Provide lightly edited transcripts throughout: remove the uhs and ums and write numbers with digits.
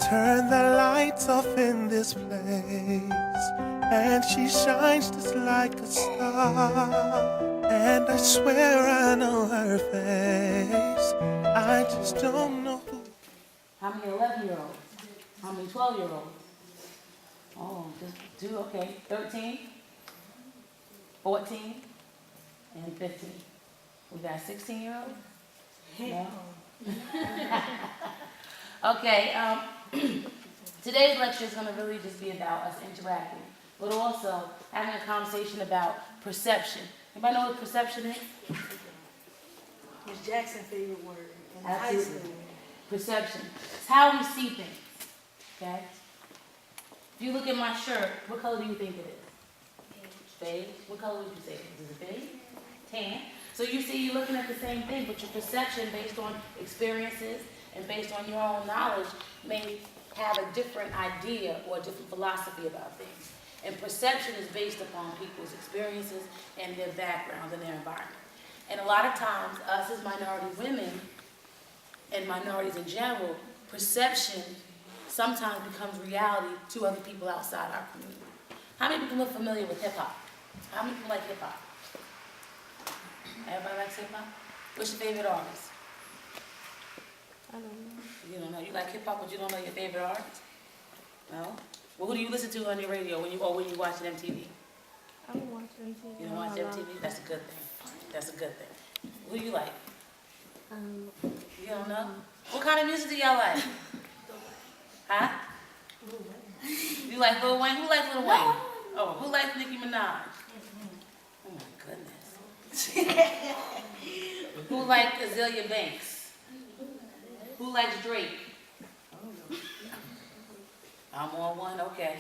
turn the lights off in this place, and she shines just like a star. And I swear I know her face, I just don't know who. How many 11-year-olds? How many 12-year-olds? Oh, just two, okay. 13, 14, and 15. We got 16-year-olds? No? Okay, today's lecture is going to really just be about us interacting, but also having a conversation about perception. Anybody know what perception is? Miss Jackson's favorite word in high Absolutely. school. Perception. It's how we see things, okay? If you look at my shirt, what color do you think it is? Beige. What color would you say it is? Is it beige? Tan. So you see, you're looking at the same thing, but your perception based on experiences and based on your own knowledge may have a different idea or a different philosophy about things. And perception is based upon people's experiences and their backgrounds and their environment. And a lot of times, us as minority women and minorities in general, perception sometimes becomes reality to other people outside our community. How many people are familiar with hip hop? How many people like hip hop? Everybody likes hip hop? What's your favorite artist? I don't know. You don't know. You like hip hop, but you don't know your favorite artist? No? Well, who do you listen to on your radio when you watch MTV? I don't watch MTV. You don't watch MTV? That's a good thing. That's a good thing. Who do you like? You don't know? What kind of music do y'all like? Huh? You like Lil Wayne? Who likes Lil Wayne? Oh, who likes Nicki Minaj? Oh my goodness. Who likes Azealia Banks? Who likes Drake? I'm on one, okay.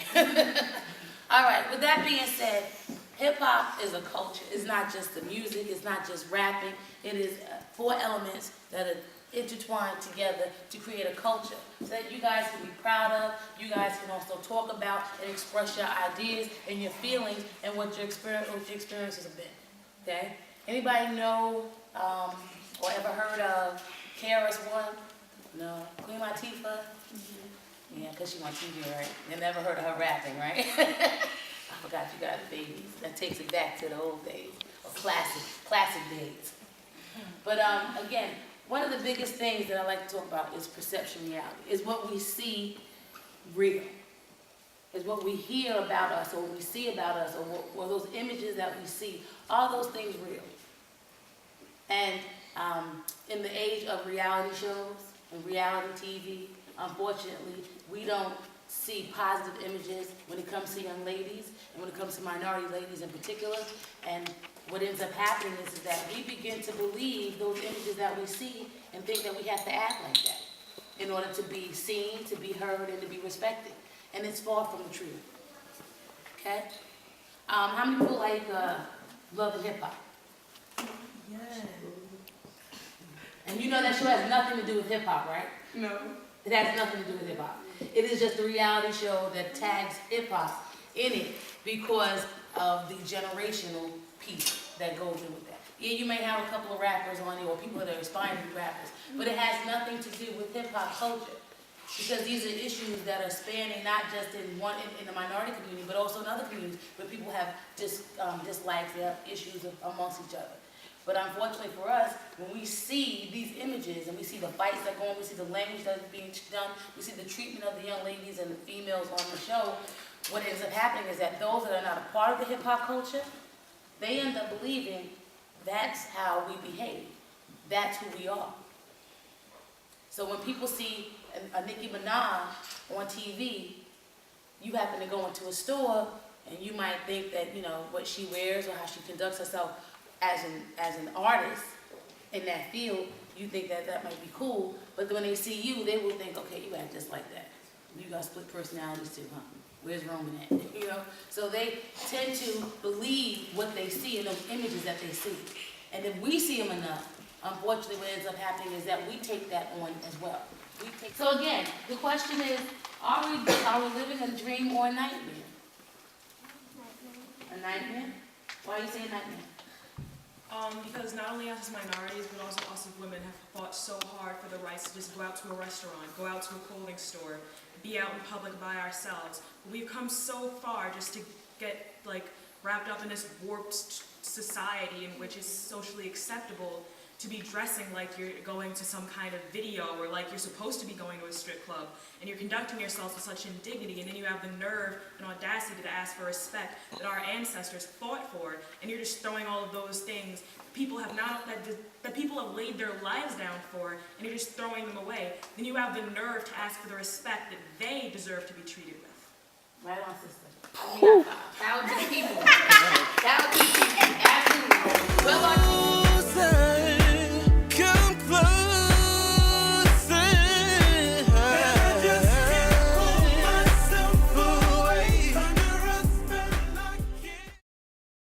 All right, with that being said, hip-hop is a culture. It's not just the music, it's not just rapping. It is 4 elements that are intertwined together to create a culture so that you guys can be proud of, you guys can also talk about and express your ideas and your feelings and what your experiences have been, okay? Anybody know or ever heard of KRS-One? No? Queen Latifah? Yeah, because she on TV, right? You never heard of her rapping, right? I forgot you got babies. That takes it back to the old days, or classic days. But again, one of the biggest things that I like to talk about is perception reality. Is what we see real? Is what we hear about us, or what we see about us, or those images that we see, are those things real? And in the age of reality shows and reality TV, unfortunately, we don't see positive images when it comes to young ladies and when it comes to minority ladies in particular. And what ends up happening is that we begin to believe those images that we see and think that we have to act like that in order to be seen, to be heard, and to be respected. And it's far from the truth. Okay? How many people like love and hip hop? Yes. And you know that show has nothing to do with hip hop, right? No. It has nothing to do with hip hop. It is just a reality show that tags hip hop in it because of the generational piece that goes in with that. Yeah, you may have a couple of rappers on it or people that are aspiring to be rappers, but it has nothing to do with hip hop culture because these are issues that are spanning not just in the minority community, but also in other communities where people have dislikes, they have issues amongst each other. But unfortunately for us, when we see these images and we see the fights that go on, we see the language that's being done, we see the treatment of the young ladies and the females on the show, what ends up happening is that those that are not a part of the hip-hop culture, they end up believing that's how we behave. That's who we are. So when people see a Nicki Minaj on TV, you happen to go into a store and you might think that, you know, what she wears or how she conducts herself as an artist in that field, you think that that might be cool, but when they see you, they will think, okay, you act just like that. You got split personalities too, huh? Where's Roman at? You know? So they tend to believe what they see in those images that they see. And if we see them enough, unfortunately what ends up happening is that we take that on as well. So again, the question is, are we living a dream or a nightmare? A nightmare? Why are you saying nightmare? Because not only us as minorities, but also us as women have fought so hard for the rights to just go out to a restaurant, go out to a clothing store, be out in public by ourselves. We've come so far just to get like wrapped up in this warped society in which it's socially acceptable to be dressing like you're going to some kind of video or like you're supposed to be going to a strip club, and you're conducting yourself with such indignity, and then you have the nerve and audacity to ask for respect that our ancestors fought for, and you're just throwing all of those things people have not that people have laid their lives down for, and you're just throwing them away. Then you have the nerve to ask for the respect that they deserve to be treated with. Right on, sister. That would be people. That would be